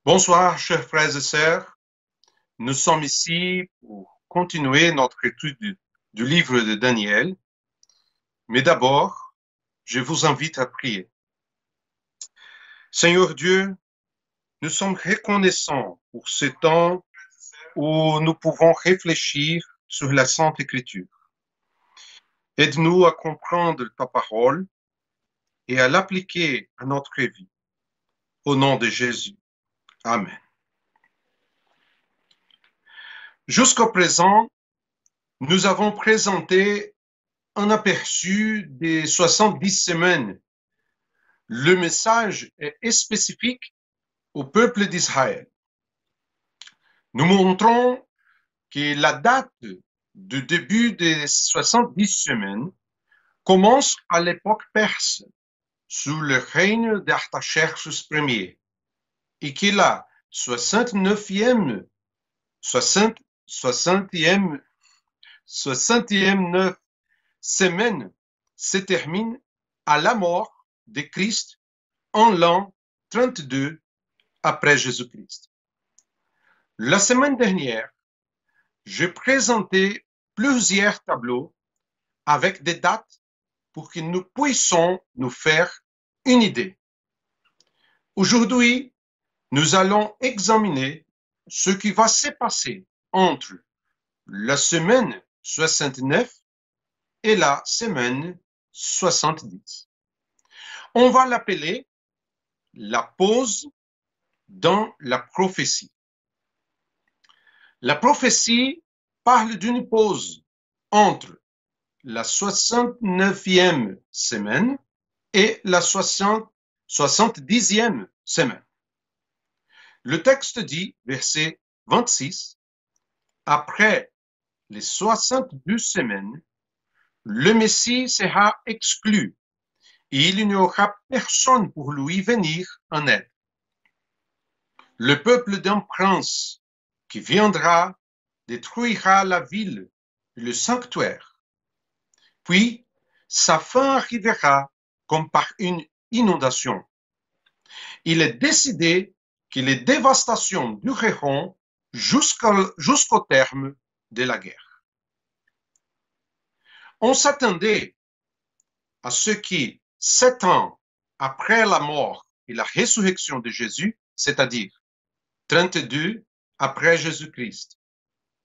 Bonsoir, chers frères et sœurs. Nous sommes ici pour continuer notre étude du livre de Daniel. Mais d'abord, je vous invite à prier. Seigneur Dieu, nous sommes reconnaissants pour ce temps où nous pouvons réfléchir sur la Sainte Écriture. Aide-nous à comprendre ta parole et à l'appliquer à notre vie. Au nom de Jésus. Amen. Jusqu'à présent, nous avons présenté un aperçu des 70 semaines. Le message est spécifique au peuple d'Israël. Nous montrons que la date du début des 70 semaines commence à l'époque perse, sous le règne d'Artaxerxès Ier, et que la 69e, 60e semaine se termine à la mort de Christ en l'an 32 après Jésus-Christ. La semaine dernière, j'ai présenté plusieurs tableaux avec des dates pour que nous puissions nous faire une idée. Aujourd'hui, nous allons examiner ce qui va se passer entre la semaine 69 et la semaine 70. On va l'appeler la pause dans la prophétie. La prophétie parle d'une pause entre la 69e semaine et la 70e semaine. Le texte dit, verset 26, après les 62 semaines, le Messie sera exclu et il n'y aura personne pour lui venir en aide. Le peuple d'un prince qui viendra détruira la ville et le sanctuaire. Puis, sa fin arrivera comme par une inondation. Il est décidé que les dévastations dureront jusqu'au terme de la guerre. On s'attendait à ce qui, 7 ans après la mort et la résurrection de Jésus, c'est-à-dire 32 après Jésus-Christ,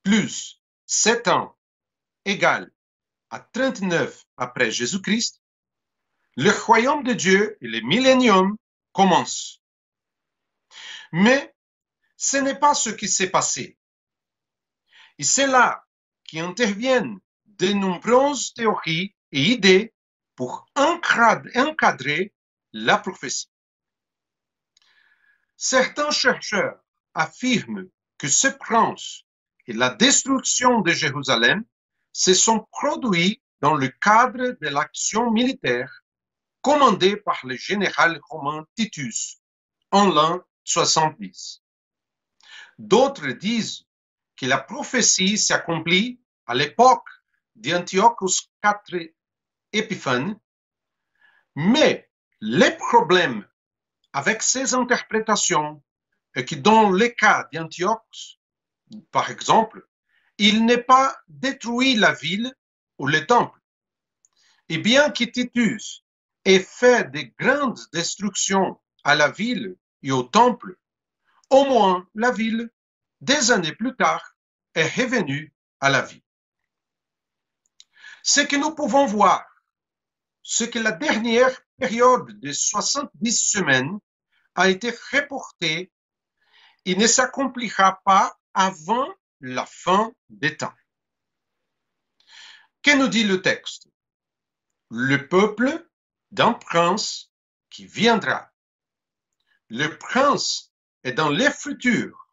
plus 7 ans égale à 39 après Jésus-Christ, le royaume de Dieu et le millénium commencent. Mais ce n'est pas ce qui s'est passé. Et c'est là qu'interviennent de nombreuses théories et idées pour encadrer la prophétie. Certains chercheurs affirment que ce prince et la destruction de Jérusalem se sont produits dans le cadre de l'action militaire commandée par le général romain Titus en l'an 70. D'autres disent que la prophétie s'accomplit à l'époque d'Antiochus IV Épiphane, mais les problèmes avec ces interprétations est que dans le cas d'Antioche, par exemple, il n'est pas détruit la ville ou le temple. Et bien que Titus ait fait de grandes destructions à la ville et au temple, au moins la ville, des années plus tard, est revenue à la vie. Ce que nous pouvons voir, c'est que la dernière période de 70 semaines a été reportée et ne s'accomplira pas avant la fin des temps. Que nous dit le texte? Le peuple d'un prince qui viendra. Le prince est dans le futur,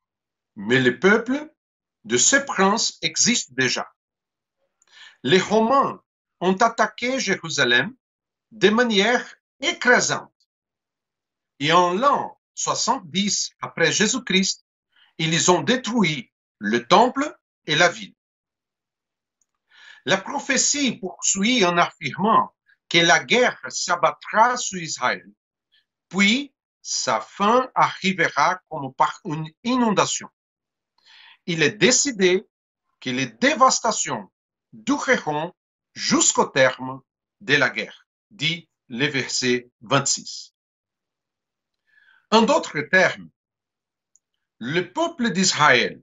mais le peuple de ce prince existe déjà. Les Romains ont attaqué Jérusalem de manière écrasante. Et en l'an 70 après Jésus-Christ, ils ont détruit le temple et la ville. La prophétie poursuit en affirmant que la guerre s'abattra sur Israël, puis sa fin arrivera comme par une inondation. Il est décidé que les dévastations dureront jusqu'au terme de la guerre, dit le verset 26. En d'autres termes, le peuple d'Israël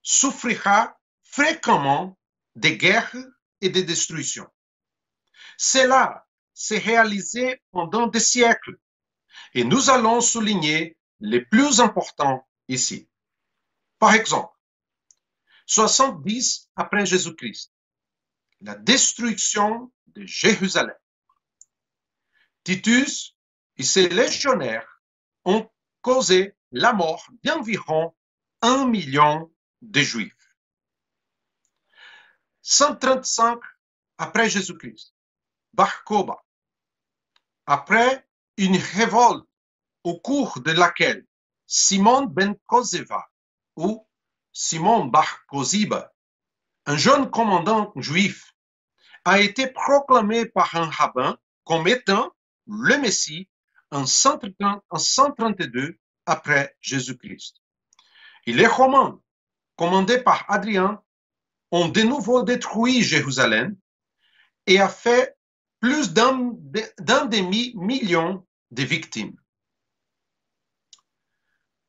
souffrira fréquemment des guerres et des destructions. Cela s'est réalisé pendant des siècles et nous allons souligner les plus importants ici. Par exemple, 70 après Jésus-Christ, la destruction de Jérusalem. Titus et ses légionnaires ont causé la mort d'environ 1 million de Juifs. 135 après Jésus-Christ, Bar Kokhba. Après une révolte au cours de laquelle Simon ben Kozeva ou Simon Bar Koziba, un jeune commandant juif, a été proclamé par un rabbin comme étant le Messie en 132 après Jésus-Christ. Et les Romains, commandés par Hadrien, ont de nouveau détruit Jérusalem et a fait plus d'un demi-million de victimes.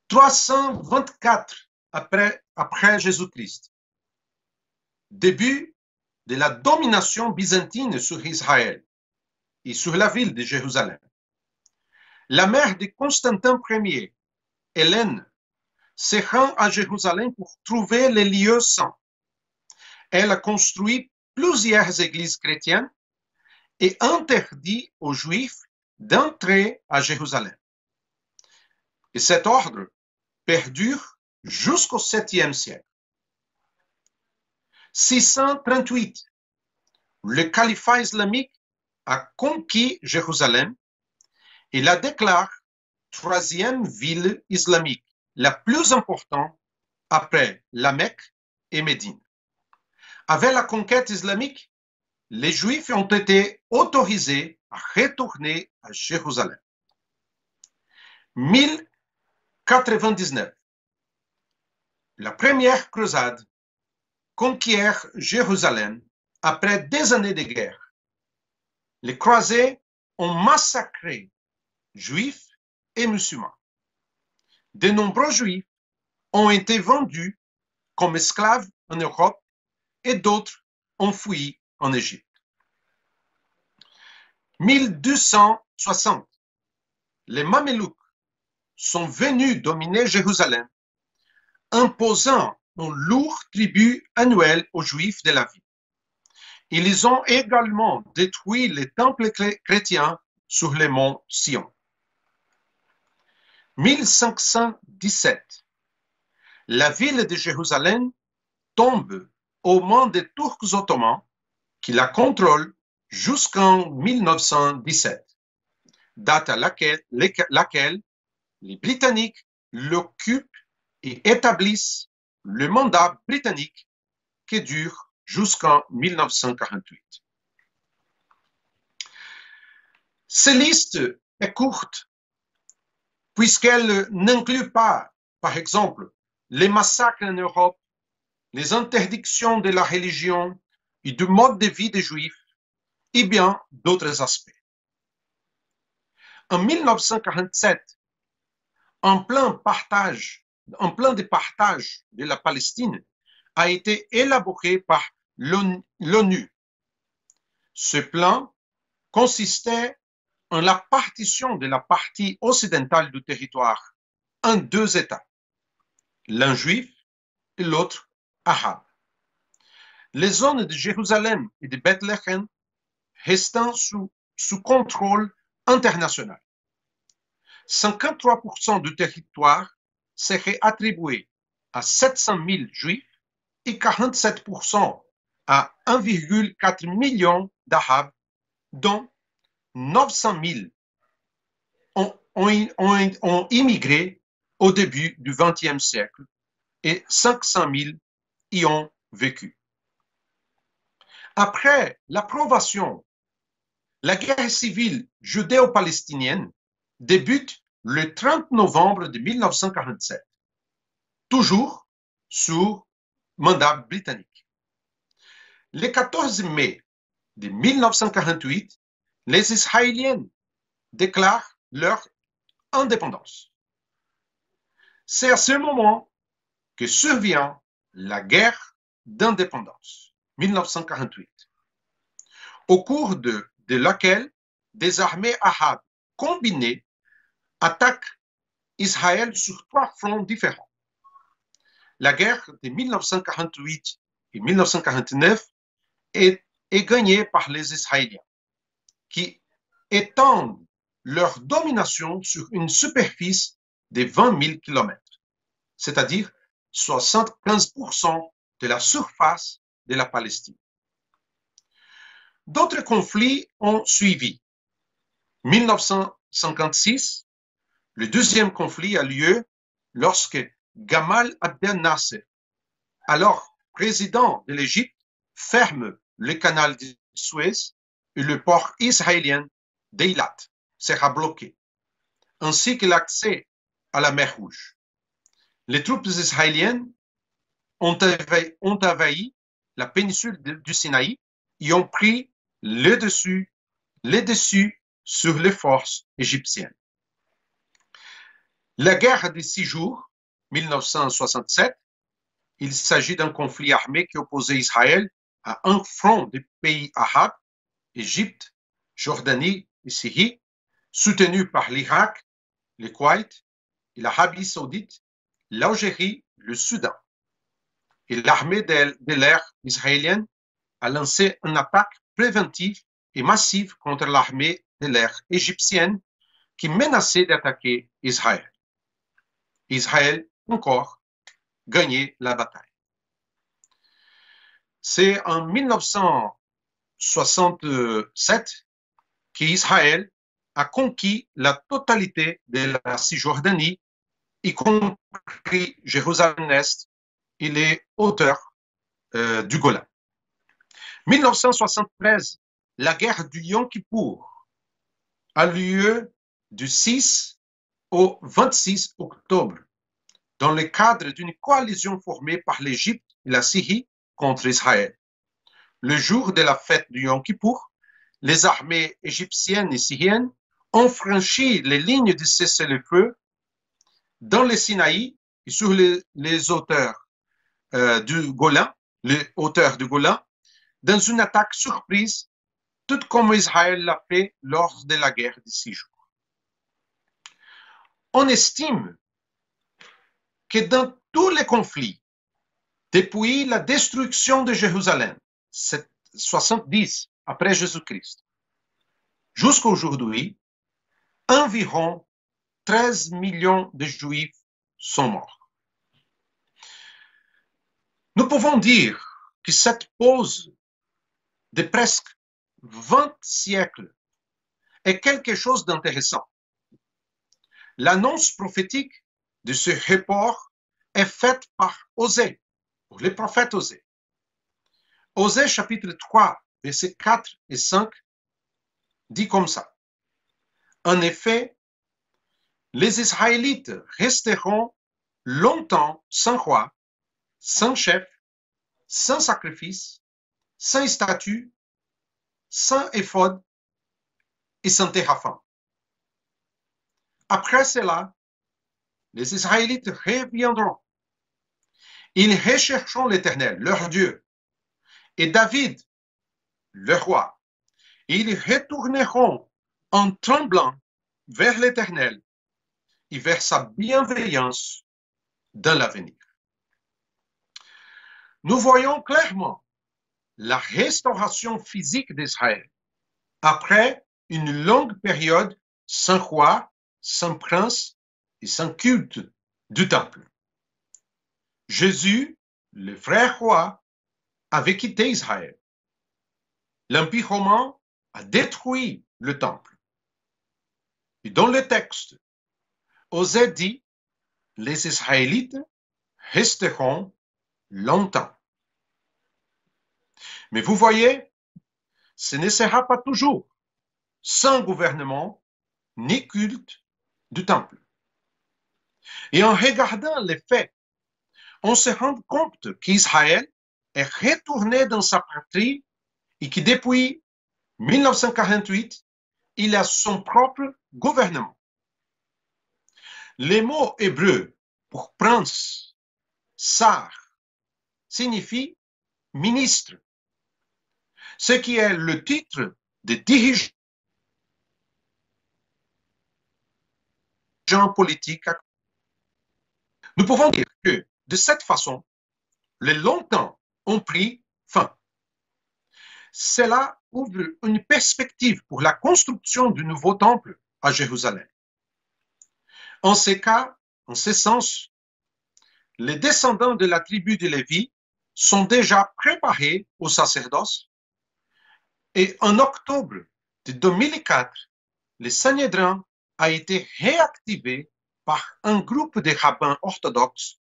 324 après Jésus-Christ, début de la domination byzantine sur Israël et sur la ville de Jérusalem. La mère de Constantin Ier, Hélène, se rend à Jérusalem pour trouver les lieux saints. Elle a construit plusieurs églises chrétiennes et interdit aux Juifs d'entrer à Jérusalem. Et cet ordre perdure jusqu'au 7e siècle. 638, le califat islamique a conquis Jérusalem et la déclare troisième ville islamique la plus importante après la Mecque et Médine. Avec la conquête islamique, les Juifs ont été autorisés à retourner à Jérusalem. 1099, la première croisade conquiert Jérusalem après des années de guerre. Les croisés ont massacré Juifs et musulmans. De nombreux Juifs ont été vendus comme esclaves en Europe et d'autres ont fui en Égypte. 1260, les Mamelouks sont venus dominer Jérusalem, imposant un lourd tribut annuel aux Juifs de la ville. Ils ont également détruit les temples chrétiens sur les monts Sion. 1517, la ville de Jérusalem tombe aux mains des Turcs ottomans qui la contrôlent jusqu'en 1917, date à laquelle les Britanniques l'occupent et établissent le mandat britannique qui dure jusqu'en 1948. Cette liste est courte puisqu'elle n'inclut pas, par exemple, les massacres en Europe, les interdictions de la religion et du mode de vie des Juifs, et bien d'autres aspects. En 1947, un plan de partage de la Palestine a été élaboré par l'ONU. Ce plan consistait en la partition de la partie occidentale du territoire en deux États, l'un juif et l'autre arabe. Les zones de Jérusalem et de Bethléem restant sous contrôle international. 53% du territoire serait attribué à 700 000 juifs et 47% à 1,4 million d'Arabes, dont 900 000 ont immigré au début du XXe siècle et 500 000 y ont vécu. Après l'approbation, la guerre civile judéo-palestinienne débute le 30 novembre de 1947, toujours sous mandat britannique. Le 14 mai de 1948, les Israéliens déclarent leur indépendance. C'est à ce moment que survient la guerre d'indépendance, 1948, au cours de laquelle des armées arabes combinées attaquent Israël sur 3 fronts différents. La guerre de 1948 et 1949 est gagnée par les Israéliens, qui étendent leur domination sur une superficie de 20 000 km, c'est-à-dire 75% de la surface de la Palestine. D'autres conflits ont suivi. 1956, le deuxième conflit a lieu lorsque Gamal Abdel Nasser, alors président de l'Égypte, ferme le canal de Suez et le port israélien d'Eilat sera bloqué, ainsi que l'accès à la mer Rouge. Les troupes israéliennes ont envahi la péninsule du Sinaï et ont pris le dessus sur les forces égyptiennes. La guerre des 6 jours, 1967, il s'agit d'un conflit armé qui opposait Israël à un front des pays arabes, Égypte, Jordanie et Syrie, soutenus par l'Irak, le Koweït, l'Arabie saoudite, l'Algérie, le Soudan. Et l'armée de l'air israélienne a lancé une attaque préventive et massive contre l'armée de l'air égyptienne qui menaçait d'attaquer Israël. Israël, encore, gagnait la bataille. C'est en 1967 qu'Israël a conquis la totalité de la Cisjordanie, y compris Jérusalem-Est et les hauteurs du Golan. 1973, la guerre du Yom Kippour a lieu du 6 au 26 octobre dans le cadre d'une coalition formée par l'Égypte et la Syrie contre Israël. Le jour de la fête du Yom Kippour, les armées égyptiennes et syriennes ont franchi les lignes de cessez-le-feu dans le Sinaï et sur les hauteurs du Golan, dans une attaque surprise, tout comme Israël l'a fait lors de la guerre des 6 jours. On estime que dans tous les conflits, depuis la destruction de Jérusalem, 70 après Jésus-Christ, jusqu'à aujourd'hui, environ 13 millions de Juifs sont morts. Nous pouvons dire que cette pause de presque 20 siècles est quelque chose d'intéressant. L'annonce prophétique de ce report est faite par Osée, pour le prophète Osée. Osée chapitre 3, versets 4 et 5 dit comme ça. En effet, les Israélites resteront longtemps sans roi, sans chef, sans sacrifice, sans statut, sans éphod et sans téraphim. Après cela, les Israélites reviendront. Ils rechercheront l'Éternel, leur Dieu, et David, le roi. Et ils retourneront en tremblant vers l'Éternel et vers sa bienveillance dans l'avenir. Nous voyons clairement la restauration physique d'Israël après une longue période sans roi, sans prince et sans culte du temple. Jésus, le vrai roi, avait quitté Israël. L'Empire romain a détruit le temple. Et dans le texte, Osée dit, les Israélites resteront longtemps. Mais vous voyez, ce ne sera pas toujours sans gouvernement, ni culte, du temple. Et en regardant les faits, on se rend compte qu'Israël est retourné dans sa patrie et que depuis 1948, il a son propre gouvernement. Les mots hébreux pour prince, sar, signifie ministre, ce qui est le titre de dirigeant politique. Nous pouvons dire que, de cette façon, les longtemps ont pris fin. Cela ouvre une perspective pour la construction du nouveau temple à Jérusalem. En ce cas, en ce sens, les descendants de la tribu de Lévi sont déjà préparés au sacerdoce et en octobre de 2004, le Sanhédrin a été réactivé par un groupe de rabbins orthodoxes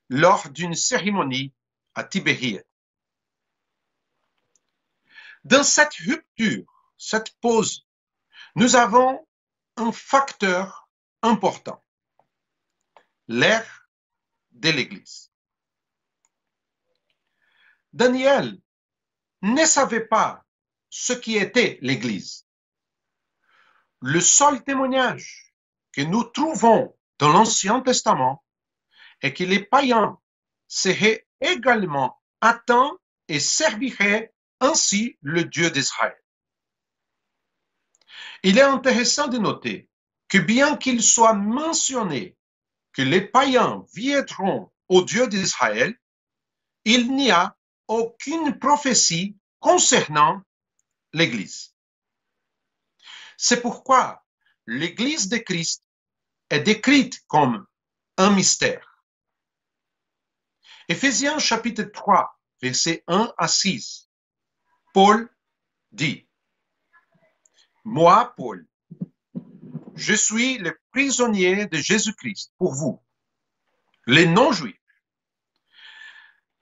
lors d'une cérémonie à Tibériade. Dans cette rupture, cette pause, nous avons un facteur important, l'ère de l'Église. Daniel ne savait pas ce qui était l'Église. Le seul témoignage que nous trouvons dans l'Ancien Testament est que les païens seraient également atteints et serviraient ainsi le Dieu d'Israël. Il est intéressant de noter que bien qu'il soit mentionné que les païens viendront au Dieu d'Israël, il n'y a aucune prophétie concernant l'Église. C'est pourquoi l'Église de Christ est décrite comme un mystère. Éphésiens chapitre 3, versets 1 à 6, Paul dit, « Moi, Paul, je suis le prisonnier de Jésus-Christ pour vous, les non-juifs.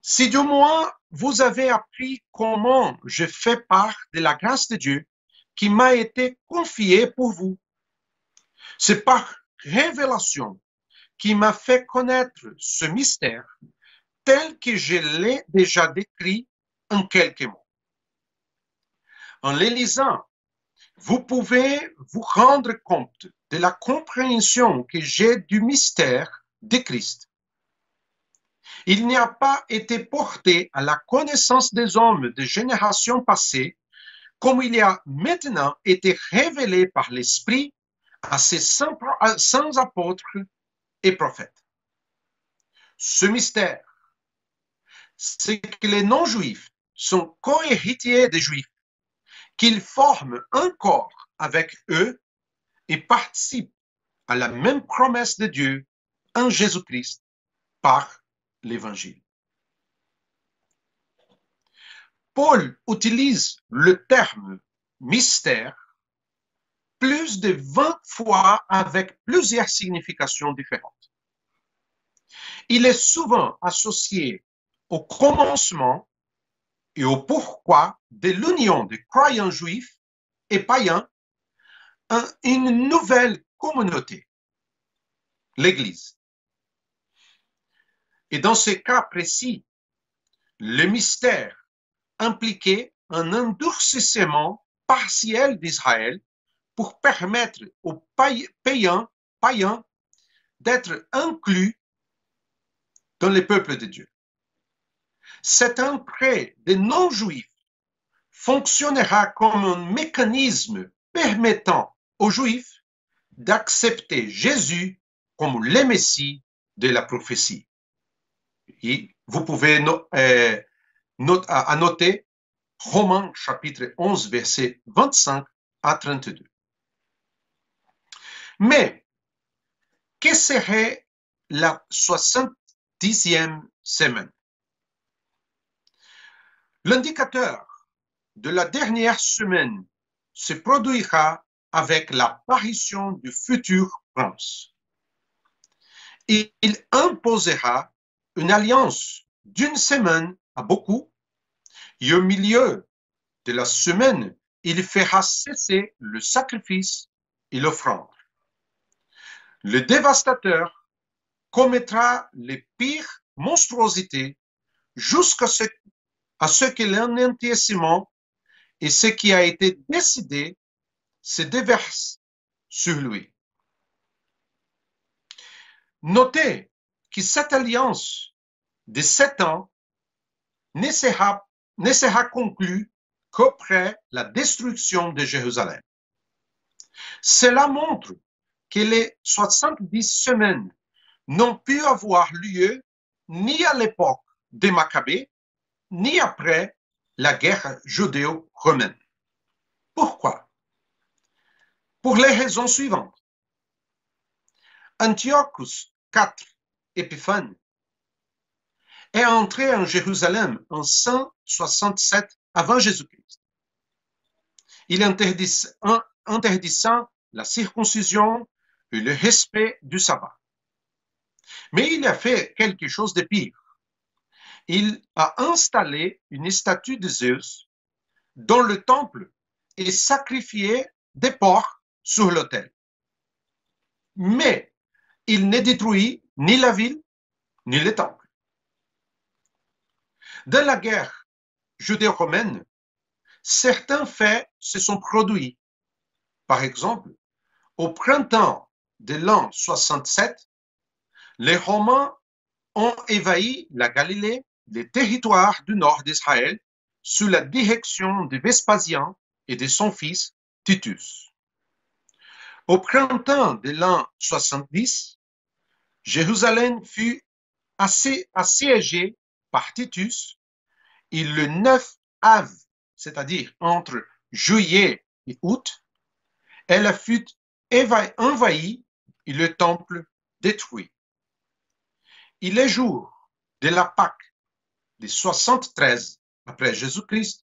Si du moins vous avez appris comment je fais part de la grâce de Dieu qui m'a été confiée pour vous, c'est par révélation qui m'a fait connaître ce mystère tel que je l'ai déjà décrit en quelques mots. En les lisant, vous pouvez vous rendre compte de la compréhension que j'ai du mystère de Christ. Il n'y a pas été porté à la connaissance des hommes de générations passées comme il a maintenant été révélé par l'Esprit à ses saints apôtres et prophètes. Ce mystère, c'est que les non-juifs sont co-héritiers des juifs, qu'ils forment un corps avec eux et participent à la même promesse de Dieu en Jésus-Christ par l'Évangile. Paul utilise le terme mystère plus de 20 fois avec plusieurs significations différentes. Il est souvent associé au commencement et au pourquoi de l'union des croyants juifs et païens en une nouvelle communauté, l'Église. Et dans ce cas précis, le mystère impliquait un endurcissement partiel d'Israël pour permettre aux païens d'être inclus dans le peuple de Dieu. Cet entrée des non-juifs fonctionnera comme un mécanisme permettant aux juifs d'accepter Jésus comme le Messie de la prophétie. Et vous pouvez noter Romains chapitre 11, versets 25 à 32. Mais, que serait la 70e semaine? L'indicateur de la dernière semaine se produira avec l'apparition du futur prince. Il imposera une alliance d'une semaine à beaucoup, et au milieu de la semaine, il fera cesser le sacrifice et l'offrande. Le dévastateur commettra les pires monstruosités jusqu'à ce que l'anéantissement et ce qui a été décidé se déverse sur lui. Notez que cette alliance de 7 ans ne sera conclue qu'après la destruction de Jérusalem. Cela montre que les 70 semaines n'ont pu avoir lieu ni à l'époque des Maccabées, ni après la guerre judéo-romaine. Pourquoi? Pour les raisons suivantes. Antiochus IV Épiphane est entré en Jérusalem en 167 avant Jésus-Christ. Il interdisant la circoncision et le respect du sabbat. Mais il a fait quelque chose de pire. Il a installé une statue de Zeus dans le temple et sacrifié des porcs sur l'autel. Mais il ne détruit ni la ville, ni le temple. Dans la guerre judéo-romaine, certains faits se sont produits. Par exemple, au printemps de l'an 67, les Romains ont envahi la Galilée, les territoires du nord d'Israël, sous la direction de Vespasien et de son fils Titus. Au printemps de l'an 70, Jérusalem fut assiégée par Titus et le 9 av, c'est-à-dire entre juillet et août, elle fut envahie et le temple détruit. Et le jour de la Pâque de 73 après Jésus-Christ,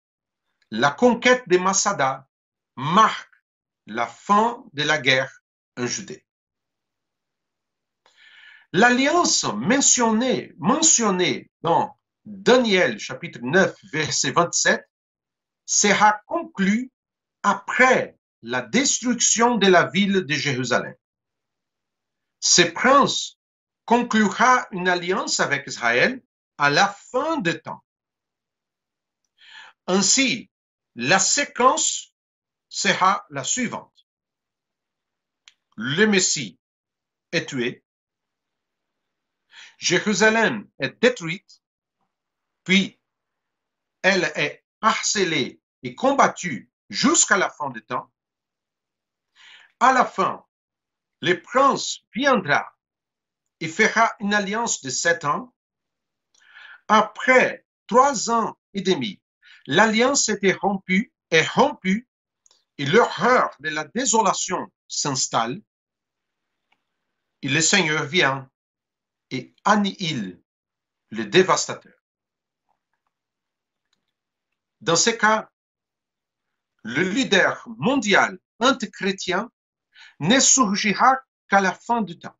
la conquête de Massada marque la fin de la guerre en Judée. L'alliance mentionnée dans Daniel chapitre 9 verset 27 sera conclue après la destruction de la ville de Jérusalem. Ce prince conclura une alliance avec Israël à la fin des temps. Ainsi, la séquence sera la suivante. Le Messie est tué, Jérusalem est détruite, puis elle est harcelée et combattue jusqu'à la fin des temps. À la fin, le prince viendra et fera une alliance de 7 ans. Après 3 ans et demi, l'alliance était rompue et l'horreur de la désolation s'installe. Et le Seigneur vient et annihile le dévastateur. Dans ce cas, le leader mondial antichrétien ne surgira qu'à la fin du temps.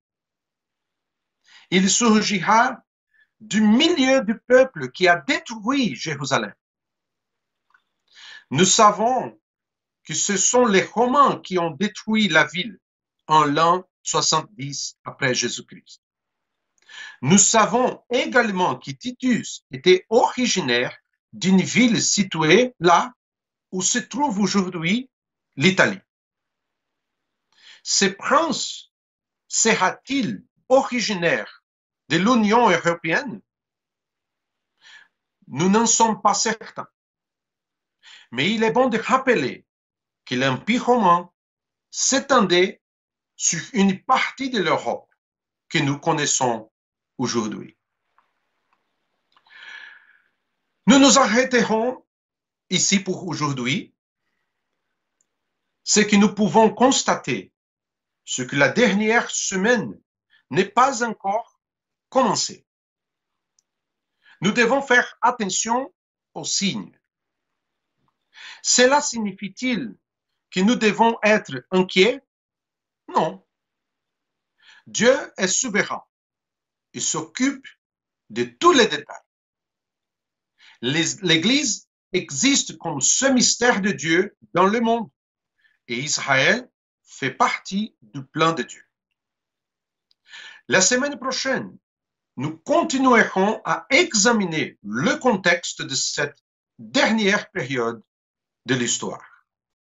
Il surgira du milieu du peuple qui a détruit Jérusalem. Nous savons que ce sont les Romains qui ont détruit la ville en l'an 70 après Jésus-Christ. Nous savons également que Titus était originaire d'une ville située là où se trouve aujourd'hui l'Italie. Ce prince sera-t-il originaire de l'Union européenne? Nous n'en sommes pas certains. Mais il est bon de rappeler que l'Empire romain s'étendait sur une partie de l'Europe que nous connaissons aujourd'hui. Nous nous arrêterons ici pour aujourd'hui. Ce que nous pouvons constater, c'est que la dernière semaine n'est pas encore commencée. Nous devons faire attention aux signes. Cela signifie-t-il que nous devons être inquiets? Non. Dieu est souverain et s'occupe de tous les détails. L'Église existe comme ce mystère de Dieu dans le monde et Israël fait partie du plan de Dieu. La semaine prochaine, nous continuerons à examiner le contexte de cette dernière période de l'histoire.